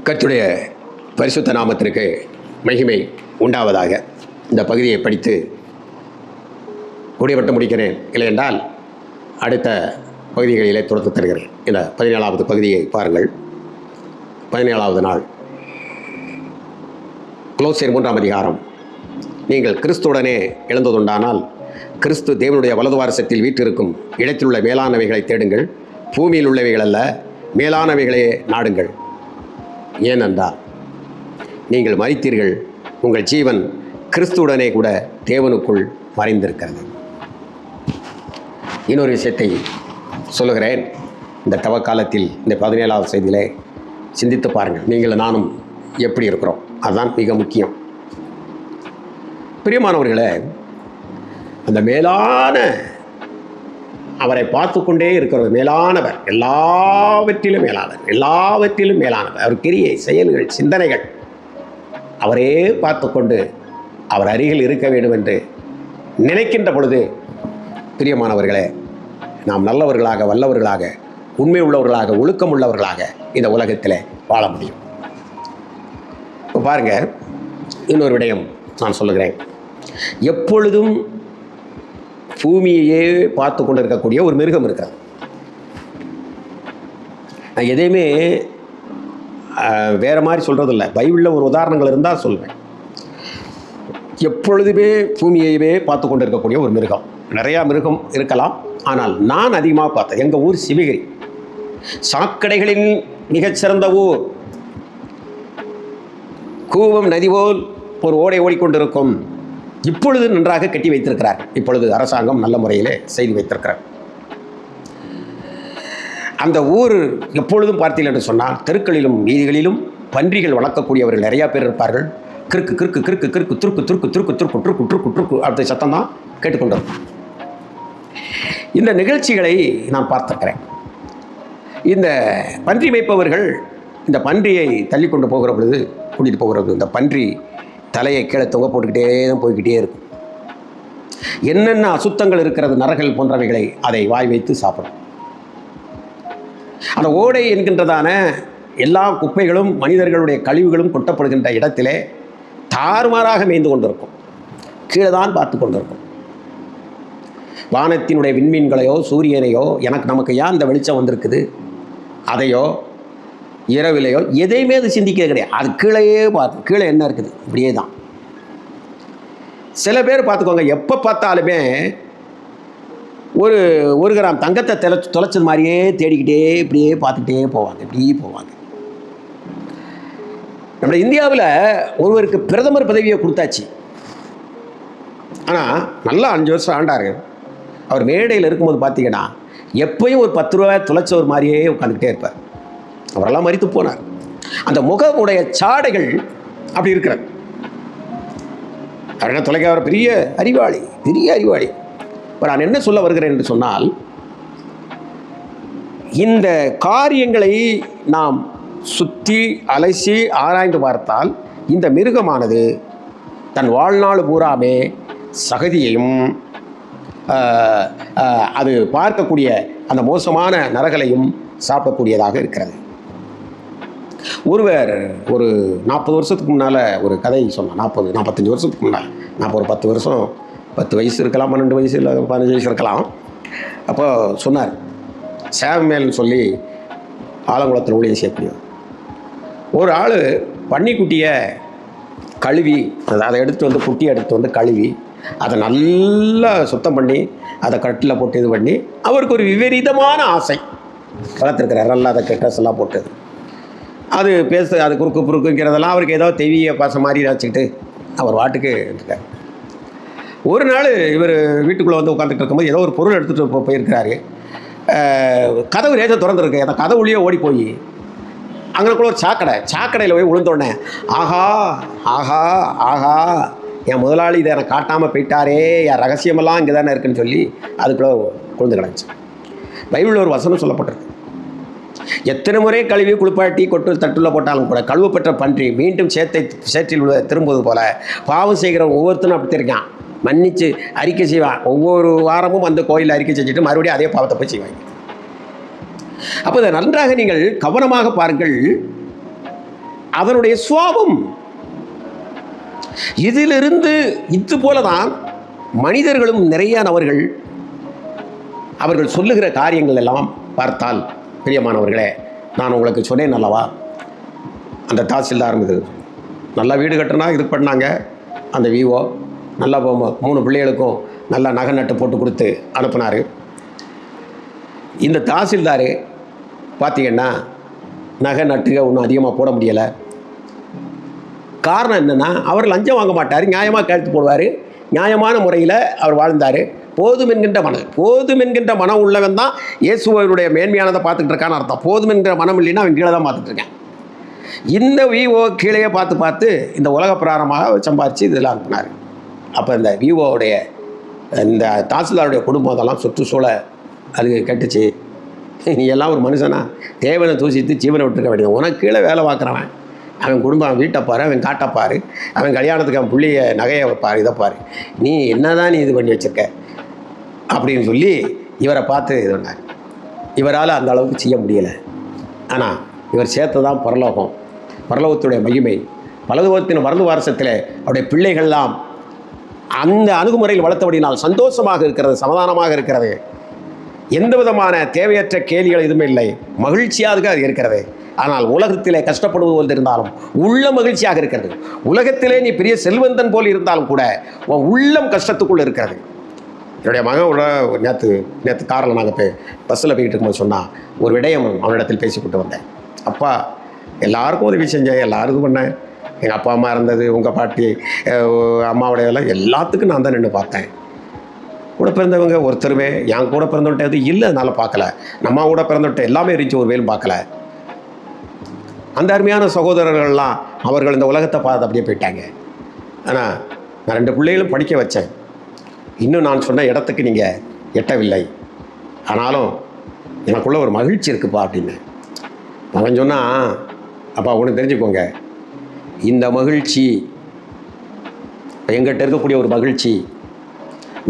கர்த்தருடைய பரிசுத்த நாமத்திற்கு மகிமை உண்டாவதாக. இந்த பகுதியை படித்து முடிவட்டு முடிக்கிறேன். இல்லையென்றால் அடுத்த பகுதிகளிலே தொடர்ந்து தருகிறேன். இந்த 17வது பகுதியை பாருங்கள். 17வது நாள், கொலோசியர் 3ஆம் அதிகாரம். நீங்கள் கிறிஸ்துவுடனே எழுந்ததுண்டானால் கிறிஸ்து தேவனுடைய வலது வாரசத்தில் வீற்றிருக்கும் இடத்தில் உள்ள மேலானவைகளை தேடுங்கள், பூமியில் உள்ளவைகள் அல்ல, மேலானவைகளே நாடுங்கள். ஏனென்றால் நீங்கள் மரித்தீர்கள், உங்கள் ஜீவன் கிறிஸ்துவுடனே கூட தேவனுக்குள் மறைந்திருக்கிறது. இன்னொரு விஷயத்தை சொல்லுகிறேன். இந்த தவக்காலத்தில் இந்த 17வது செய்தியிலே சிந்தித்து பாருங்கள். நீங்கள் நானும் எப்படி இருக்கிறோம், அதுதான் மிக முக்கியம். பிரியமானவர்களே, அந்த மேலான அவரை பார்த்து கொண்டே இருக்கிறது, மேலானவர், எல்லாவற்றிலும் மேலானவர், எல்லாவற்றிலும் மேலானவர். அவர் கிரியை, செயல்கள், சிந்தனைகள் அவரே பார்த்து கொண்டு அவர் அருகில் இருக்க வேண்டும் என்று நினைக்கின்ற பொழுது, பிரியமானவர்களே, நாம் நல்லவர்களாக, வல்லவர்களாக, உண்மை உள்ளவர்களாக, ஒழுக்கம் உள்ளவர்களாக இந்த உலகத்தில் வாழ முடியும். இப்போ பாருங்கள், இன்னொரு விடயம் நான் சொல்லுகிறேன். எப்பொழுதும் பூமியையே பார்த்து கொண்டு இருக்கக்கூடிய ஒரு மிருகம் இருக்கிறது. நான் எதையுமே வேறு மாதிரி சொல்கிறதில்ல, பைபிளில் ஒரு உதாரணங்கள் இருந்தால் சொல்வேன். எப்பொழுதுமே பூமியையே பார்த்து கொண்டு இருக்கக்கூடிய ஒரு மிருகம். நிறையா மிருகம் இருக்கலாம், ஆனால் நான் அதிகமாக பார்த்தேன். எங்கள் ஊர் சிவகிரி, சாக்கடைகளின் மிகச்சிறந்த ஊர். கூவம் நதி போல் ஒரு ஓடை ஓடிக்கொண்டிருக்கும். இப்பொழுது நன்றாக கட்டி வைத்திருக்கிறார். இப்பொழுது அரசாங்கம் நல்ல முறையில் செய்து வைத்திருக்கிறார். அந்த ஊர் எப்பொழுதும் பார்த்தீர்கள் என்று சொன்னால், தெருக்களிலும் வீதிகளிலும் பன்றிகள் வளர்க்கக்கூடியவர்கள் நிறையா பேர் இருப்பார்கள். கிறுக்கு கிறுக்கு கிறுக்கு கிறுக்கு துருக்கு துருக்கு துருக்கு துருக்கு துருக்கு துருக்கு துருக்கு அப்படி சத்தம் தான் கேட்டுக்கொண்டிருக்கும். இந்த நிகழ்ச்சிகளை நான் பார்த்திருக்கிறேன். இந்த பன்றி மேய்ப்பவர்கள் இந்த பன்றியை தள்ளி கொண்டு போகிற பொழுது, கூட்டிகிட்டு போகிறது, இந்த பன்றி தலையை கீழே தொங்க போட்டுக்கிட்டே தான் போய்கிட்டே இருக்கும். என்னென்ன அசுத்தங்கள் இருக்கிறது, நரகள் போன்றவைகளை அதை வாய் வைத்து சாப்பிடும். அந்த ஓடை என்கின்றதான எல்லா குப்பைகளும் மனிதர்களுடைய கழிவுகளும் கொட்டப்படுகின்ற இடத்திலே தாறுமாறாக மேய்ந்து கொண்டிருக்கும். கீழே தான் பார்த்து கொண்டிருக்கும். வானத்தினுடைய விண்மீன்களையோ சூரியனையோ, நமக்கு ஏன் இந்த வெளிச்சம் வந்திருக்குது, அதையோ இரவிலையோ எதையுமே அது சிந்திக்கிறது கிடையாது. அது கீழேயே பார்த்து, கீழே என்ன இருக்குது இப்படியே தான். சில பேர் பார்த்துக்கோங்க, எப்போ பார்த்தாலுமே ஒரு கிராம் தங்கத்தை தொலைச்சது மாதிரியே தேடிக்கிட்டே இப்படியே பார்த்துக்கிட்டே போவாங்க, இப்படியே போவாங்க. நம்ம இந்தியாவில் ஒருவருக்கு பிரதமர் பதவியை கொடுத்தாச்சு. ஆனால் நல்லா 5 வருஷம் ஆண்டார்கள். அவர் மேடையில் இருக்கும்போது பார்த்தீங்கன்னா எப்பயும் ஒரு 10 ரூபாய் தொலைச்சவர் மாதிரியே உட்காந்துக்கிட்டே இருப்பார். அவரெல்லாம் மரித்து போனார். அந்த முகமுடைய சாடைகள் அப்படி இருக்கிறது. அவர் என்ன தொலைக்க, அவர் பெரிய அறிவாளி, பெரிய அறிவாளி. நான் என்ன சொல்ல வருகிறேன் என்று சொன்னால், இந்த காரியங்களை நாம் சுற்றி அலசி ஆராய்ந்து பார்த்தால், இந்த மிருகமானது தன் வாழ்நாள் பூராமே சகதியையும் அது பார்க்கக்கூடிய அந்த மோசமான நரகளையும் சாப்பிடக்கூடியதாக இருக்கிறது. ஒருவர் ஒரு 40 வருஷத்துக்கு முன்னால் ஒரு கதை சொன்னார். 45 வருஷத்துக்கு முன்னால், நான் ஒரு 10 வருஷம், 10 வயசு இருக்கலாம், 12 வயசு இல்லை 15 வயசு இருக்கலாம். அப்போ சொன்னார், சேவமேல்னு சொல்லி ஆலங்குளத்தில் ஊழியம் செய்யக்கூடிய ஒரு ஆள் பன்னிக்குட்டியை கழுவி, அதை எடுத்துகிட்டு வந்து, குட்டியை எடுத்துகிட்டு வந்து கழுவி, அதை நல்லா சுத்தம் பண்ணி, அதை கட்டில் போட்டு இது பண்ணி, அவருக்கு ஒரு விபரீதமான ஆசை வளர்த்துருக்கிறார். நல்லா அதை ட்ரெஸ் எல்லாம் போட்டு அது அது குறுக்கு புறுக்குங்கிறதெல்லாம் அவருக்கு ஏதோ தெய்வீக பாசம் மாதிரி வச்சுக்கிட்டு அவர் வாட்டுக்கு இருக்கார். ஒரு நாள் இவர் வீட்டுக்குள்ளே வந்து உட்காந்துட்டு இருக்கும்போது ஏதோ ஒரு பொருள் எடுத்துகிட்டு போயிருக்கிறாரு. கதவு ரேஜை திறந்துருக்கு. அந்த கதவு உள்ளே ஓடி போய் அங்கனக்குள்ள ஒரு சாக்கடையில் போய் விழுந்தோடனே, ஆஹா ஆஹா ஆஹா, என் முதலாளி இதை எனக்கு காட்டாமல் போயிட்டாரே, என் ரகசியமெல்லாம் இங்கே தானே இருக்குன்னு சொல்லி அதுக்குள்ளே கொழுந்து கிடந்துச்சு. பைபிளில் ஒரு வசனம் சொல்லப்பட்டிருக்கு, எத்தனை முறை கழுவி குளிப்பாட்டி கொட்டு தட்டுள்ள போட்டாலும் கூட கழுவப்பட்ட பன்றி மீண்டும் சேற்றில் திரும்புவது போல பாவம் செய்கிற ஒவ்வொருத்தரும் அப்படி இருக்கான். மன்னித்து அறிக்கை செய்வான். ஒவ்வொரு வாரமும் அந்த கோயிலில் அறிக்கை செஞ்சுட்டு மறுபடியும் அதே பாவத்தை போய் செய்வாங்க. அப்போ இதை நன்றாக நீங்கள் கவனமாக பாருங்கள். அதனுடைய சுவாபம் இதிலிருந்து இது போலதான் மனிதர்களும் நிறைய நபர்கள் அவர்கள் சொல்லுகிற காரியங்கள் எல்லாம் பார்த்தால், பிரியமானவர்களே, நான் உங்களுக்கு சொன்னேன் அல்லவா, அந்த தாசில்தார் இது நல்லா வீடு கட்டினா இது பண்ணாங்க. அந்த விஓ நல்லா 3 பிள்ளைகளுக்கும் நல்லா நகை நட்டு போட்டு கொடுத்து அனுப்புனார். இந்த தாசில்தார் பார்த்தீங்கன்னா நகை நட்டுக ஒன்றும் அதிகமாக போட முடியலை. காரணம் என்னென்னா, அவர் லஞ்சம் வாங்க மாட்டார், நியாயமாக கழுத்து போடுவார், நியாயமான முறையில் அவர் வாழ்ந்தார். போதும் என்கின்ற மனம் உள்ளவன் தான் இயேசுவருடைய மேன்மையானதை பார்த்துக்கிட்டு இருக்கான்னு அர்த்தம். போதும் என்கிற மனம் இல்லைன்னா அவன் கீழே தான் பார்த்துட்டு இருக்கேன். இந்த விஓ கீழே பார்த்து இந்த உலக பிராரமாக சம்பாதிச்சு இதில் அனுப்பினார். அப்போ இந்த விஓவுடைய இந்த தாசில்தாருடைய குடும்பம் அதெல்லாம் சுற்றுச்சூழ அது கட்டுச்சு. நீ எல்லாம் ஒரு மனுஷனா, தேவனை தூசித்து ஜீவனை விட்டுருக்க வேண்டியது. உனக்கு கீழே வேலை பார்க்குறவன் அவன் குடும்பம், அவன் வீட்டை பாரு, அவன் காட்டை பாரு, அவன் கல்யாணத்துக்கு அவன் பிள்ளைய நகையை பாரு, இதை பாரு, நீ என்ன தான் நீ இது பண்ணி வச்சுருக்க அப்படின்னு சொல்லி இவரை பார்த்து இது பண்ணார். இவரால் அந்த அளவுக்கு செய்ய முடியலை. ஆனால் இவர் சேர்த்து தான் பரலோகம், பரலோகத்துடைய மகிமை, பரலோகத்தின் வரது வாரசத்தில் அவருடைய பிள்ளைகள்லாம் அந்த அணுகுமுறையில் வளர்த்தபடினால் சந்தோஷமாக இருக்கிறது, சமாதானமாக இருக்கிறது, எந்த விதமான தேவையற்ற கேள்விகள் எதுவுமே இல்லை, மகிழ்ச்சியாக அது இருக்கிறது. ஆனால் உலகத்திலே கஷ்டப்படுவது போல் இருந்தாலும் உள்ள மகிழ்ச்சியாக இருக்கிறது. உலகத்திலே நீ பெரிய செல்வந்தன் போல் இருந்தாலும் கூட உன் உள்ளம் கஷ்டத்துக்குள்ளே இருக்கிறது. என்னுடைய மகன் நேற்று காரில் நாங்கள் பஸ்ஸில் போய்கிட்டு இருக்கும்போது சொன்னால், ஒரு விடயம் அவனிடத்தில் பேசிக்கிட்டு வந்தேன். அப்பா எல்லாருக்கும் உதவி செஞ்சேன், எல்லாரும் இது பண்ணேன், எங்கள் அப்பா அம்மா இருந்தது, உங்கள் பாட்டி அம்மாவுடைய எல்லாம் எல்லாத்துக்கும் நான் தான் நின்று பார்த்தேன். கூட பிறந்தவங்க ஒருத்தருமே என் கூட பிறந்தவன்ட்ட எதுவும் இல்லை, அதனால் பார்க்கல. நம்ம கூட பிறந்தவன்ட்ட எல்லாமே இருந்துச்சு, ஒரு வேலும் பார்க்கல. அந்த அருமையான சகோதரர்கள்லாம் அவர்கள் இந்த உலகத்தை பார்த்து அப்படியே போயிட்டாங்க. ஆனால் நான் 2 பிள்ளைகளும் படிக்க வச்சேன். இன்னும் நான் சொன்ன இடத்துக்கு நீங்கள் எட்டவில்லை, ஆனாலும் எனக்குள்ள ஒரு மகிழ்ச்சி இருக்குப்பா அப்படின்னு. அவன் சொன்னான், அப்பா ஒன்று தெரிஞ்சுக்கோங்க, இந்த மகிழ்ச்சி எங்கிட்ட இருக்கக்கூடிய ஒரு மகிழ்ச்சி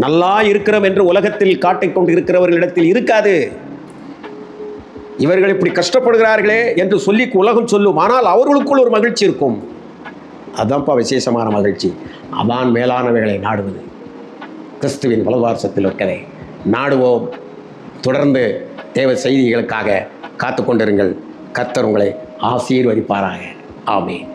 நல்லா இருக்கிறோம் என்று உலகத்தில் காட்டிக்கொண்டு இருக்கிறவர்களிடத்தில் இருக்காது. இவர்கள் இப்படி கஷ்டப்படுகிறார்களே என்று சொல்லி உலகம் சொல்லும், ஆனால் அவர்களுக்குள் ஒரு மகிழ்ச்சி இருக்கும். அதுதான்ப்பா விசேஷமான மகிழ்ச்சி. அதான் மேலானவைகளை நாடுவது. கிறிஸ்துவின் வலதுபார்சத்தில் இருக்கிறதை நாடுவோம். தொடர்ந்து தேவ செய்திகளுக்காக காத்து கொண்டிருங்கள். கர்த்தர் உங்களை ஆசீர்வதிப்பாராக. ஆமென்.